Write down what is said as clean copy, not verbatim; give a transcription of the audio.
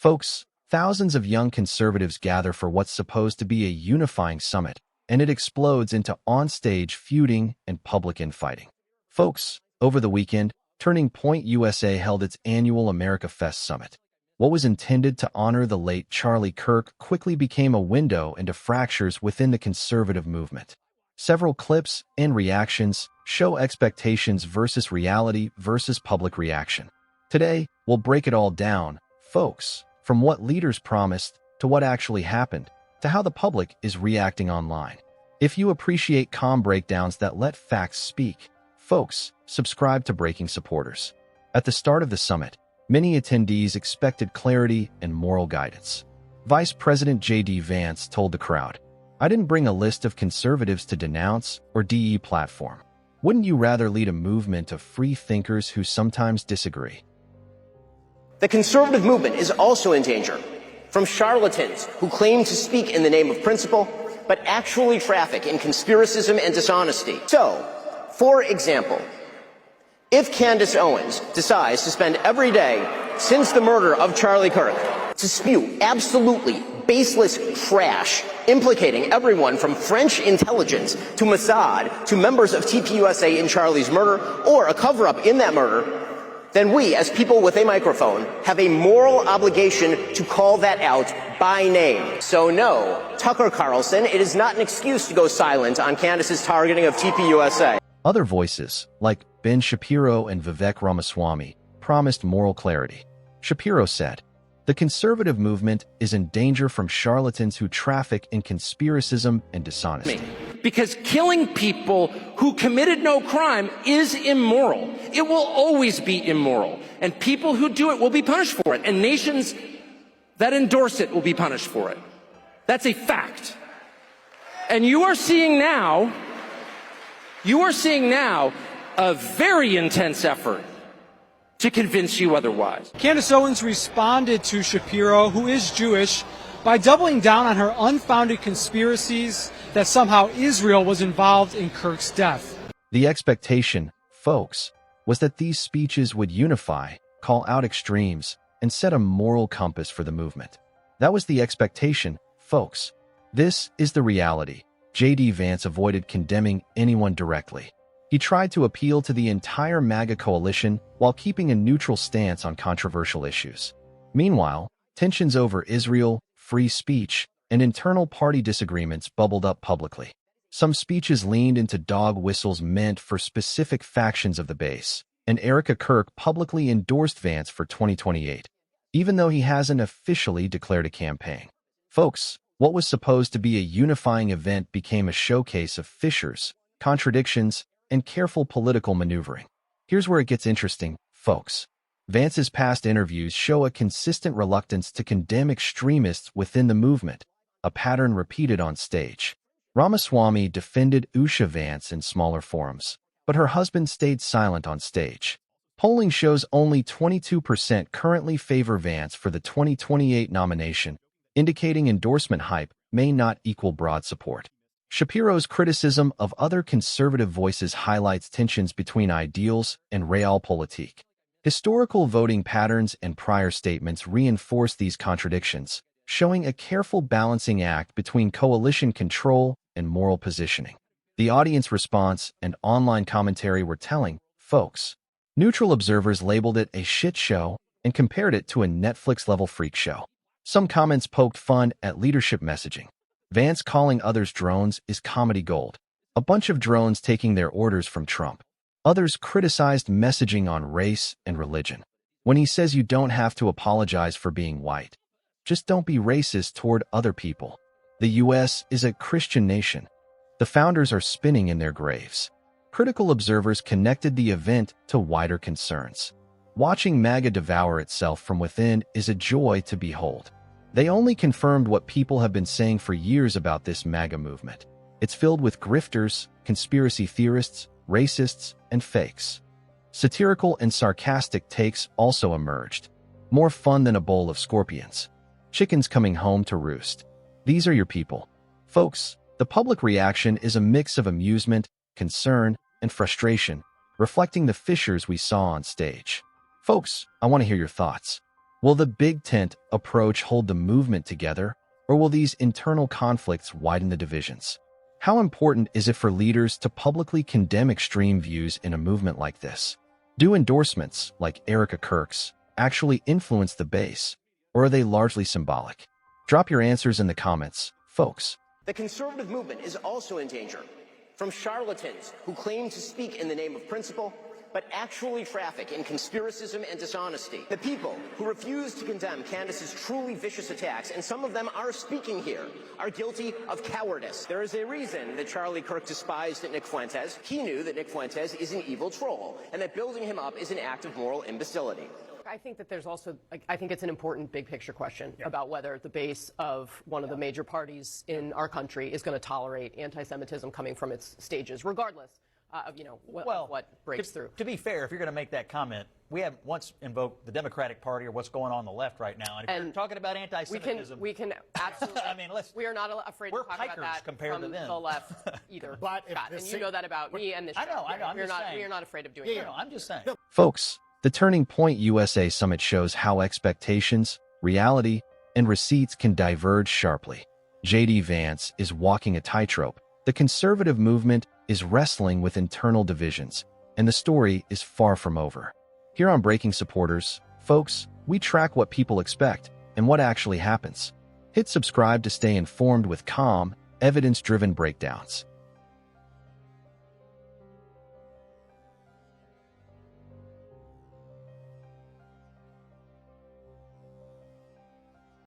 Folks, thousands of young conservatives gather for what's supposed to be a unifying summit, and it explodes into on-stage feuding and public infighting. Folks, over the weekend, Turning Point USA held its annual America Fest Summit. What was intended to honor the late Charlie Kirk quickly became a window into fractures within the conservative movement. Several clips and reactions show expectations versus reality versus public reaction. Today, we'll break it all down, folks, from what leaders promised to what actually happened to how the public is reacting online. If you appreciate calm breakdowns that let facts speak, folks, subscribe to Breaking Supporters. At the start of the summit, many attendees expected clarity and moral guidance. Vice President J.D. Vance told the crowd, "I didn't bring a list of conservatives to denounce or deplatform. Wouldn't you rather lead a movement of free thinkers who sometimes disagree?" The conservative movement is also in danger from charlatans who claim to speak in the name of principle, but actually traffic in conspiracism and dishonesty. So, for example, if Candace Owens decides to spend every day since the murder of Charlie Kirk to spew absolutely baseless trash implicating everyone from French intelligence to Mossad to members of TPUSA in Charlie's murder or a cover-up in that murder, then we, as people with a microphone, have a moral obligation to call that out by name. So no, Tucker Carlson, it is not an excuse to go silent on Candace's targeting of TPUSA. Other voices, like Ben Shapiro and Vivek Ramaswamy, promised moral clarity. Shapiro said, "The conservative movement is in danger from charlatans who traffic in conspiracism and dishonesty." Because killing people who committed no crime is immoral. It will always be immoral. And people who do it will be punished for it. And nations that endorse it will be punished for it. That's a fact. And you are seeing now a very intense effort to convince you otherwise. Candace Owens responded to Shapiro, who is Jewish, by doubling down on her unfounded conspiracies that somehow Israel was involved in Kirk's death. The expectation, folks, was that these speeches would unify, call out extremes, and set a moral compass for the movement. That was the expectation, folks. This is the reality. J.D. Vance avoided condemning anyone directly. He tried to appeal to the entire MAGA coalition while keeping a neutral stance on controversial issues. Meanwhile, tensions over Israel, free speech, and internal party disagreements bubbled up publicly. Some speeches leaned into dog whistles meant for specific factions of the base, and Kirk publicly endorsed Vance for 2028, even though he hasn't officially declared a campaign. Folks, what was supposed to be a unifying event became a showcase of fissures, contradictions, and careful political maneuvering. Here's where it gets interesting, folks. Vance's past interviews show a consistent reluctance to condemn extremists within the movement, a pattern repeated on stage. Ramaswamy defended Usha Vance in smaller forums, but her husband stayed silent on stage. Polling shows only 22% currently favor Vance for the 2028 nomination, indicating endorsement hype may not equal broad support. Shapiro's criticism of other conservative voices highlights tensions between ideals and realpolitik. Historical voting patterns and prior statements reinforce these contradictions, showing a careful balancing act between coalition control and moral positioning. The audience response and online commentary were telling, folks. Neutral observers labeled it a shit show and compared it to a Netflix-level freak show. Some comments poked fun at leadership messaging. Vance calling others drones is comedy gold. A bunch of drones taking their orders from Trump. Others criticized messaging on race and religion. When he says you don't have to apologize for being white, just don't be racist toward other people. The U.S. is a Christian nation. The founders are spinning in their graves. Critical observers connected the event to wider concerns. Watching MAGA devour itself from within is a joy to behold. They only confirmed what people have been saying for years about this MAGA movement. It's filled with grifters, conspiracy theorists, racists, and fakes. Satirical and sarcastic takes also emerged. More fun than a bowl of scorpions. Chickens coming home to roost. These are your people. Folks, the public reaction is a mix of amusement, concern, and frustration, reflecting the fissures we saw on stage. Folks, I want to hear your thoughts. Will the big tent approach hold the movement together, or will these internal conflicts widen the divisions? How important is it for leaders to publicly condemn extreme views in a movement like this? Do endorsements, like Kirk'S, actually influence the base, or are they largely symbolic? Drop your answers in the comments, folks. The conservative movement is also in danger from charlatans who claim to speak in the name of principle, but actually traffic in conspiracism and dishonesty. The people who refuse to condemn Candace's truly vicious attacks, and some of them are speaking here, are guilty of cowardice. There is a reason that Charlie Kirk despised Nick Fuentes. He knew that Nick Fuentes is an evil troll, and that building him up is an act of moral imbecility. I think that there's also, I think it's an important big picture question about whether the base of one of the major parties in our country is going to tolerate anti-Semitism coming from its stages, regardless of, what breaks through. To be fair, if you're going to make that comment, we have once invoked the Democratic Party or what's going on the left right now. And if you're talking about anti-Semitism, we can absolutely. I mean, we are not afraid to talk about that compared from to them. the left either. But Scott, and you know that about me and this. I know. We are not afraid of doing that. I'm just saying. Folks, the Turning Point USA Summit shows how expectations, reality, and receipts can diverge sharply. J.D. Vance is walking a tightrope. The conservative movement is wrestling with internal divisions, and the story is far from over. Here on Breaking Supporters, folks, we track what people expect and what actually happens. Hit subscribe to stay informed with calm, evidence-driven breakdowns.